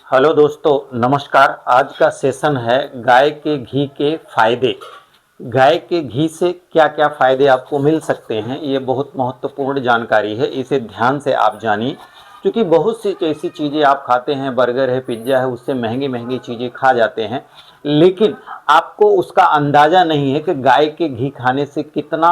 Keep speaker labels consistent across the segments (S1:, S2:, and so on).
S1: Hello दोस्तों, नमस्कार। आज का सेशन है गाय के घी के फायदे। गाय के घी से क्या क्या फायदे आपको मिल सकते हैं, ये बहुत महत्वपूर्ण जानकारी है। इसे ध्यान से आप जानिए, क्योंकि बहुत सी ऐसी चीज़ें आप खाते हैं, बर्गर है, पिज्ज़ा है, उससे महंगी महंगी चीज़ें खा जाते हैं, लेकिन आपको उसका अंदाज़ा नहीं है कि गाय के घी खाने से कितना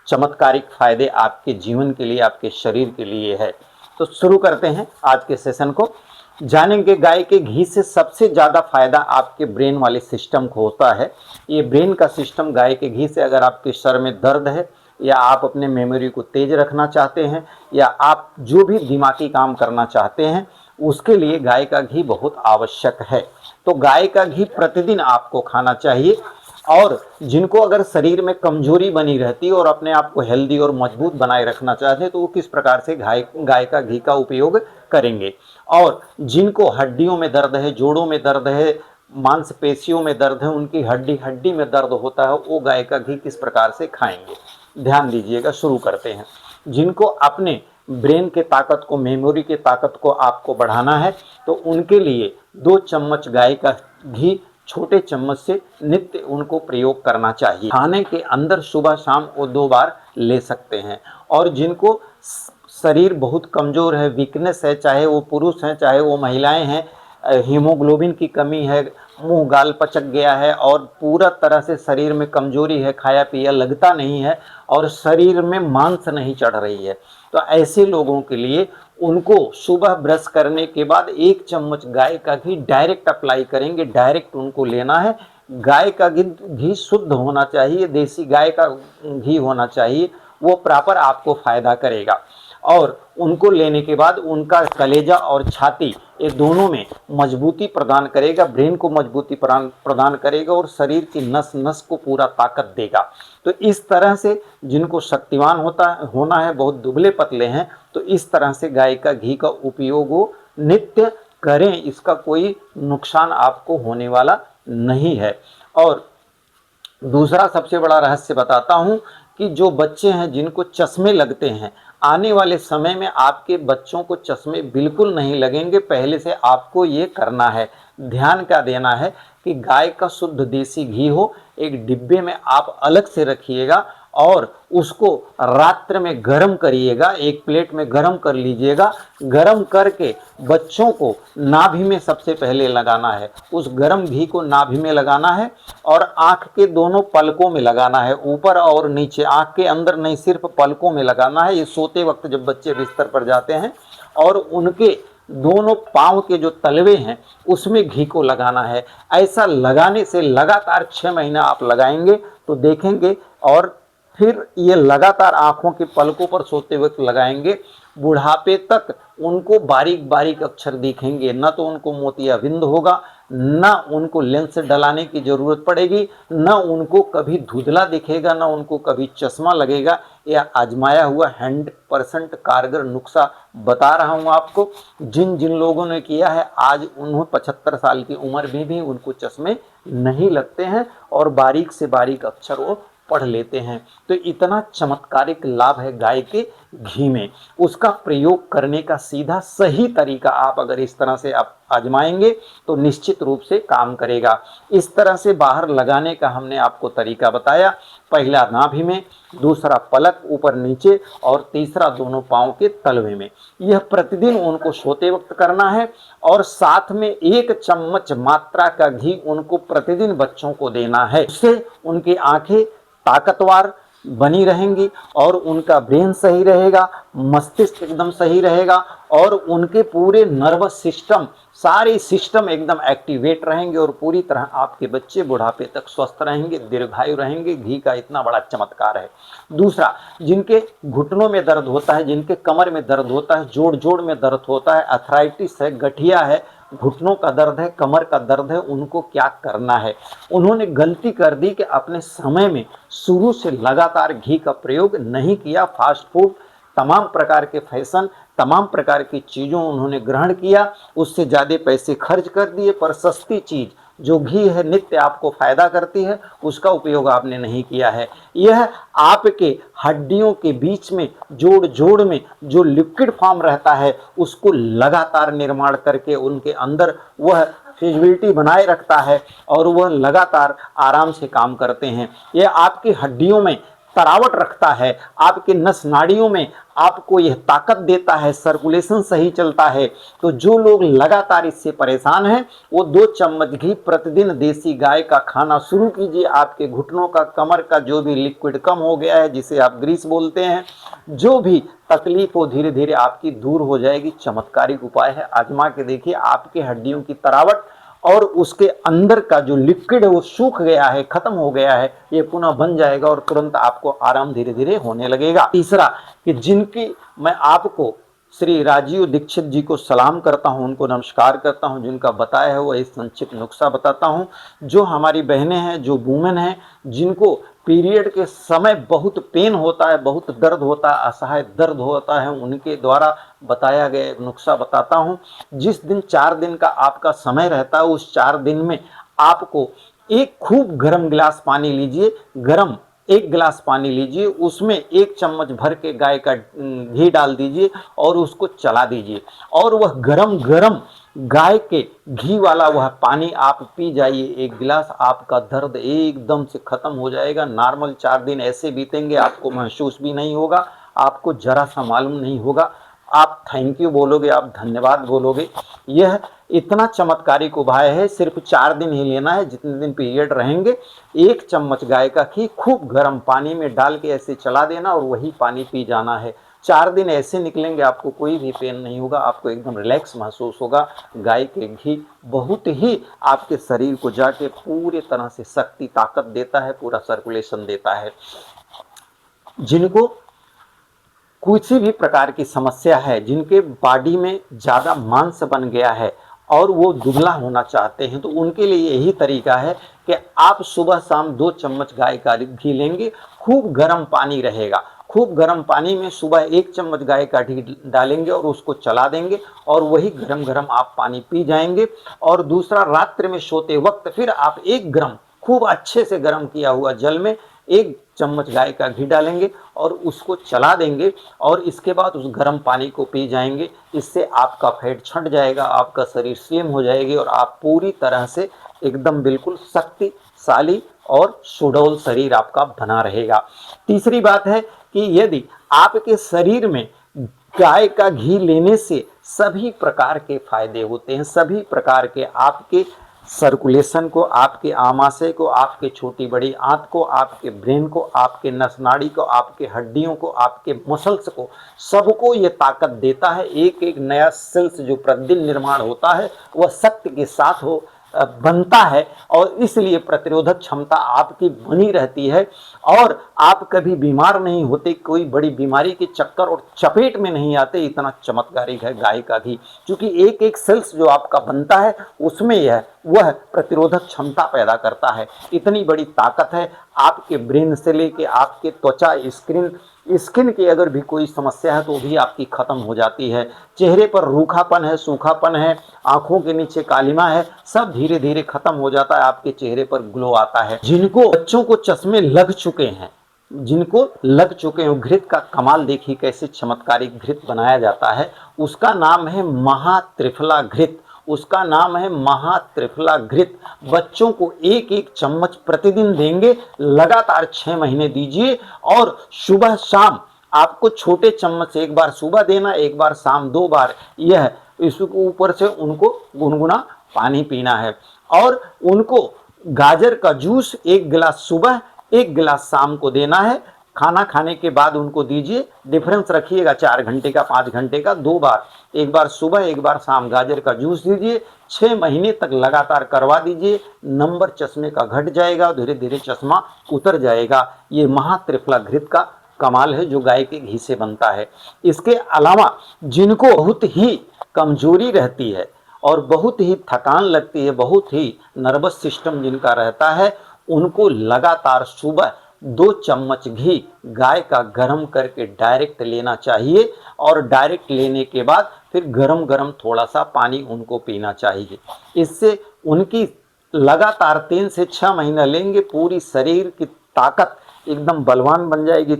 S1: चमत्कारिक फायदे आपके जीवन के लिए, आपके शरीर के लिए है। तो शुरू करते हैं आज के सेशन को। जानेंगे गाय के घी से सबसे ज़्यादा फायदा आपके ब्रेन वाले सिस्टम को होता है। ये ब्रेन का सिस्टम गाय के घी से, अगर आपके सर में दर्द है या आप अपने मेमोरी को तेज रखना चाहते हैं या आप जो भी दिमागी काम करना चाहते हैं, उसके लिए गाय का घी बहुत आवश्यक है। तो गाय का घी प्रतिदिन आपको खाना चाहिए। और जिनको अगर शरीर में कमजोरी बनी रहती है और अपने आप को हेल्दी और मजबूत बनाए रखना चाहते हैं, तो वो किस प्रकार से गाय का घी का उपयोग करेंगे। और जिनको हड्डियों में दर्द है, जोड़ों में दर्द है, मांसपेशियों में दर्द है, उनकी हड्डी हड्डी में दर्द होता है, वो गाय का घी किस प्रकार से खाएंगे, ध्यान दीजिएगा। शुरू करते हैं। जिनको अपने ब्रेन के ताकत को, मेमोरी के ताकत को आपको बढ़ाना है, तो उनके लिए 2 चम्मच गाय का घी छोटे चम्मच से नित्य उनको प्रयोग करना चाहिए। खाने के अंदर सुबह शाम वो 2 बार ले सकते हैं। और जिनको शरीर बहुत कमज़ोर है, वीकनेस है, चाहे वो पुरुष हैं चाहे वो महिलाएं हैं, हीमोग्लोबिन की कमी है, मुंह गाल पचक गया है और पूरा तरह से शरीर में कमजोरी है, खाया पिया लगता नहीं है और शरीर में मांस नहीं चढ़ रही है, तो ऐसे लोगों के लिए उनको सुबह ब्रश करने के बाद 1 चम्मच गाय का घी डायरेक्ट अप्लाई करेंगे। डायरेक्ट उनको लेना है। गाय का घी शुद्ध होना चाहिए, देसी गाय का घी होना चाहिए, वो प्रॉपर आपको फायदा करेगा। और उनको लेने के बाद उनका कलेजा और छाती, ये दोनों में मजबूती प्रदान करेगा, ब्रेन को मजबूती प्रदान करेगा और शरीर की नस नस को पूरा ताकत देगा। तो इस तरह से जिनको शक्तिवान होना है, बहुत दुबले पतले हैं, तो इस तरह से गाय का घी का उपयोग नित्य करें। इसका कोई नुकसान आपको होने वाला नहीं है। और दूसरा सबसे बड़ा रहस्य बताता हूं कि जो बच्चे हैं जिनको चश्मे लगते हैं, आने वाले समय में आपके बच्चों को चश्मे बिल्कुल नहीं लगेंगे। पहले से आपको ये करना है, ध्यान क्या देना है कि गाय का शुद्ध देसी घी हो, एक डिब्बे में आप अलग से रखिएगा और उसको रात्र में गर्म करिएगा, एक प्लेट में गर्म कर लीजिएगा। गर्म करके बच्चों को नाभि में सबसे पहले लगाना है। उस गर्म घी को नाभि में लगाना है और आँख के दोनों पलकों में लगाना है, ऊपर और नीचे, आँख के अंदर नहीं, सिर्फ पलकों में लगाना है। ये सोते वक्त जब बच्चे बिस्तर पर जाते हैं, और उनके दोनों पाँव के जो तलवे हैं उसमें घी को लगाना है। ऐसा लगाने से लगातार 6 महीना आप लगाएंगे तो देखेंगे, और फिर ये लगातार आंखों के पलकों पर सोते वक्त लगाएंगे, बुढ़ापे तक उनको बारीक बारीक अक्षर दिखेंगे। न तो उनको मोतियाबिंद होगा, न उनको लेंस डलाने की जरूरत पड़ेगी, न उनको कभी धुंधला दिखेगा, न उनको कभी चश्मा लगेगा। यह आजमाया हुआ 100% कारगर नुस्खा बता रहा हूँ आपको। जिन जिन लोगों ने किया है, आज उन्होंने 75 साल की उम्र में भी उनको चश्मे नहीं लगते हैं और बारीक से बारीक अक्षर वो पढ़ लेते हैं। तो इतना चमत्कारिक लाभ है गाय के घी में। उसका प्रयोग करने का सीधा सही तरीका आप अगर इस तरह से आप आजमाएंगे तो निश्चित रूप से काम करेगा। इस तरह से बाहर लगाने का हमने आपको तरीका बताया। पहला नाभि में, दूसरा पलक ऊपर नीचे, और तीसरा दोनों पांव के तलवे में। यह प्रतिदिन उनको सोते वक्त करना है। और साथ में 1 चम्मच मात्रा का घी उनको प्रतिदिन बच्चों को देना है। उससे उनकी आंखें ताकतवर बनी रहेंगी और उनका ब्रेन सही रहेगा, मस्तिष्क एकदम सही रहेगा और उनके पूरे नर्वस सिस्टम, सारे सिस्टम एकदम एक्टिवेट रहेंगे और पूरी तरह आपके बच्चे बुढ़ापे तक स्वस्थ रहेंगे, दीर्घायु रहेंगे। घी का इतना बड़ा चमत्कार है। दूसरा, जिनके घुटनों में दर्द होता है, जिनके कमर में दर्द होता है, जोड़ जोड़ में दर्द होता है, अर्थराइटिस है, गठिया है, घुटनों का दर्द है, कमर का दर्द है, उनको क्या करना है? उन्होंने गलती कर दी कि अपने समय में शुरू से लगातार घी का प्रयोग नहीं किया। फास्ट फूड, तमाम प्रकार के फैशन, तमाम प्रकार की चीज़ों उन्होंने ग्रहण किया, उससे ज़्यादा पैसे खर्च कर दिए, पर सस्ती चीज़ जो घी है नित्य आपको फायदा करती है, उसका उपयोग आपने नहीं किया है। यह आपके हड्डियों के बीच में जोड़ जोड़ में जो लिक्विड फॉर्म रहता है उसको लगातार निर्माण करके उनके अंदर वह फिजिबिलिटी बनाए रखता है और वह लगातार आराम से काम करते हैं। यह आपकी हड्डियों में तरावट रखता है, आपके नस नाड़ियों में आपको यह ताकत देता है, सर्कुलेशन सही चलता है। तो जो लोग लगातार इससे परेशान हैं वो 2 चम्मच घी प्रतिदिन देसी गाय का खाना शुरू कीजिए। आपके घुटनों का, कमर का जो भी लिक्विड कम हो गया है, जिसे आप ग्रीस बोलते हैं, जो भी तकलीफ हो धीरे धीरे आपकी दूर हो जाएगी। चमत्कारिक उपाय है, आजमा के देखिए। आपके हड्डियों की तरावट और उसके अंदर का जो लिक्विड है वो सूख गया है, खत्म हो गया है, ये पुनः बन जाएगा और तुरंत आपको आराम धीरे धीरे होने लगेगा। तीसरा कि जिनकी मैं आपको श्री राजीव दीक्षित जी को सलाम करता हूं, उनको नमस्कार करता हूं, जिनका बताया है वो इस संक्षिप्त नुस्खा बताता हूं। जो हमारी बहनें हैं, जो वुमेन हैं, जिनको पीरियड के समय बहुत पेन होता है, बहुत दर्द होता है, असहाय दर्द होता है, उनके द्वारा बताया गया एक नुस्खा बताता हूं। जिस दिन 4 दिन का आपका समय रहता है, उस 4 दिन में आपको एक खूब गर्म गिलास पानी लीजिए, गर्म 1 गिलास पानी लीजिए, उसमें 1 चम्मच भर के गाय का घी डाल दीजिए और उसको चला दीजिए और वह गरम गरम गाय के घी वाला वह पानी आप पी जाइए 1 गिलास। आपका दर्द एकदम से खत्म हो जाएगा। नॉर्मल 4 दिन ऐसे बीतेंगे, आपको महसूस भी नहीं होगा, आपको जरा सा मालूम नहीं होगा। आप थैंक यू बोलोगे, आप धन्यवाद बोलोगे। यह इतना चमत्कारिक उपाय है, सिर्फ 4 दिन ही लेना है, जितने दिन पीरियड रहेंगे। 1 चम्मच गाय का घी खूब गर्म पानी में डाल के ऐसे चला देना और वही पानी पी जाना है। 4 दिन ऐसे निकलेंगे, आपको कोई भी पेन नहीं होगा, आपको एकदम रिलैक्स महसूस होगा। गाय के घी बहुत ही आपके शरीर को जाके पूरे तरह से शक्ति ताकत देता है, पूरा सर्कुलेशन देता है। जिनको किसी भी प्रकार की समस्या है, जिनके बॉडी में ज़्यादा मांस बन गया है और वो दुबला होना चाहते हैं, तो उनके लिए यही तरीका है कि आप सुबह शाम 2 चम्मच गाय का घी लेंगे, खूब गर्म पानी रहेगा, खूब गर्म पानी में सुबह 1 चम्मच गाय का घी डालेंगे और उसको चला देंगे और वही गरम गरम आप पानी पी जाएंगे। और दूसरा, रात्रि में सोते वक्त फिर आप 1 ग्राम खूब अच्छे से गर्म किया हुआ जल में 1 चम्मच गाय का घी डालेंगे और उसको चला देंगे और इसके बाद उस गर्म पानी को पी जाएंगे। इससे आपका फैट छंट जाएगा, आपका शरीर स्लिम हो जाएगी और आप पूरी तरह से एकदम बिल्कुल शक्तिशाली और सुडौल शरीर आपका बना रहेगा। तीसरी बात है कि यदि आपके शरीर में गाय का घी लेने से सभी प्रकार के फायदे होते हैं, सभी प्रकार के आपके सर्कुलेशन को, आपके आमाशय को, आपके छोटी बड़ी आंत को, आपके ब्रेन को, आपके नस नाड़ी को, आपके हड्डियों को, आपके मसल्स को, सबको ये ताकत देता है। एक एक नया सेल्स जो प्रतिदिन निर्माण होता है वह शक्ति के साथ बनता है और इसलिए प्रतिरोधक क्षमता आपकी बनी रहती है और आप कभी बीमार नहीं होते, कोई बड़ी बीमारी के चक्कर और चपेट में नहीं आते। इतना चमत्कारिक है गाय का घी, क्योंकि एक एक सेल्स जो आपका बनता है उसमें वह प्रतिरोधक क्षमता पैदा करता है। इतनी बड़ी ताकत है। आपके ब्रेन से लेके आपके त्वचा, स्किन की अगर भी कोई समस्या है तो भी आपकी खत्म हो जाती है। चेहरे पर रूखापन है, सूखापन है, आंखों के नीचे कालिमा है, सब धीरे धीरे खत्म हो जाता है, आपके चेहरे पर ग्लो आता है। जिनको बच्चों को चश्मे लग चुके हैं, घृत का कमाल देखिए कैसे चमत्कारिक घृत बनाया जाता है। उसका नाम है महात्रिफला घृत, उसका नाम है महात्रिफला घृत। बच्चों को 1-1 चम्मच प्रतिदिन देंगे, लगातार 6 महीने दीजिए और सुबह शाम आपको छोटे चम्मच से 1 बार सुबह देना, 1 बार शाम, 2 बार। यह इसके ऊपर से उनको गुनगुना पानी पीना है और उनको गाजर का जूस 1 गिलास सुबह, 1 गिलास शाम को देना है। खाना खाने के बाद उनको दीजिए, डिफरेंस रखिएगा 4 घंटे का, 5 घंटे का, 2 बार, 1 बार सुबह, 1 बार शाम गाजर का जूस दीजिए। 6 महीने तक लगातार करवा दीजिए, नंबर चश्मे का घट जाएगा, धीरे धीरे चश्मा उतर जाएगा। ये महात्रिफला घृत का कमाल है जो गाय के घी से बनता है। इसके अलावा जिनको बहुत ही कमजोरी रहती है और बहुत ही थकान लगती है, बहुत ही नर्वस सिस्टम जिनका रहता है, उनको लगातार सुबह 2 चम्मच घी गाय का गर्म करके डायरेक्ट लेना चाहिए और डायरेक्ट लेने के बाद फिर गरम गरम थोड़ा सा पानी उनको पीना चाहिए। इससे उनकी लगातार 3 से 6 महीना लेंगे, पूरी शरीर की ताकत एकदम बलवान बन जाएगी,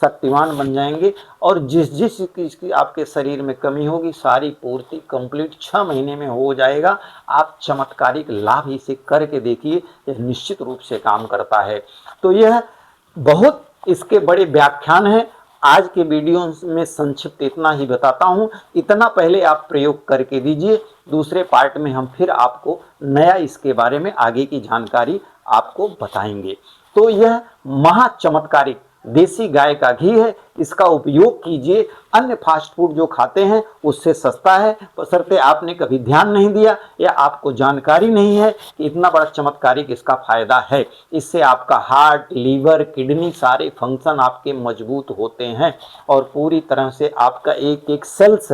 S1: शक्तिवान बन जाएंगे। और जिस जिस चीज़ की आपके शरीर में कमी होगी सारी पूर्ति कंप्लीट 6 महीने में हो जाएगा। आप चमत्कारिक लाभ इसे करके देखिए, यह निश्चित रूप से काम करता है। तो यह बहुत इसके बड़े व्याख्यान हैं, आज के वीडियो में संक्षिप्त इतना ही बताता हूँ। इतना पहले आप प्रयोग करके दीजिए, दूसरे पार्ट में हम फिर आपको नया इसके बारे में आगे की जानकारी आपको बताएंगे। तो यह महा चमत्कारिक देसी गाय का घी है, इसका उपयोग कीजिए। अन्य फास्ट फूड जो खाते हैं उससे सस्ता है, बशर्ते आपने कभी ध्यान नहीं दिया या आपको जानकारी नहीं है कि इतना बड़ा चमत्कारिक इसका फायदा है। इससे आपका हार्ट, लीवर, किडनी सारे फंक्शन आपके मजबूत होते हैं और पूरी तरह से आपका एक एक सेल्स,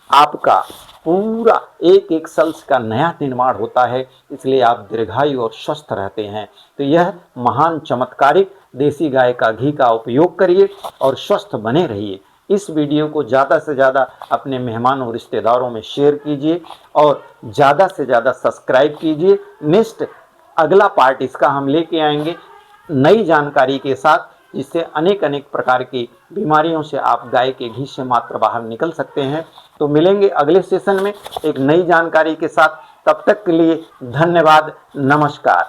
S1: आपका पूरा एक एक सेल्स का नया निर्माण होता है, इसलिए आप दीर्घायु और स्वस्थ रहते हैं। तो यह महान चमत्कारिक देसी गाय का घी का उपयोग करिए और स्वस्थ बने रहिए। इस वीडियो को ज़्यादा से ज़्यादा अपने मेहमानों और रिश्तेदारों में शेयर कीजिए और ज़्यादा से ज़्यादा सब्सक्राइब कीजिए। नेक्स्ट अगला पार्ट इसका हम लेके आएंगे नई जानकारी के साथ, जिससे अनेक अनेक प्रकार की बीमारियों से आप गाय के घी से मात्र बाहर निकल सकते हैं। तो मिलेंगे अगले सेशन में एक नई जानकारी के साथ। तब तक के लिए धन्यवाद, नमस्कार।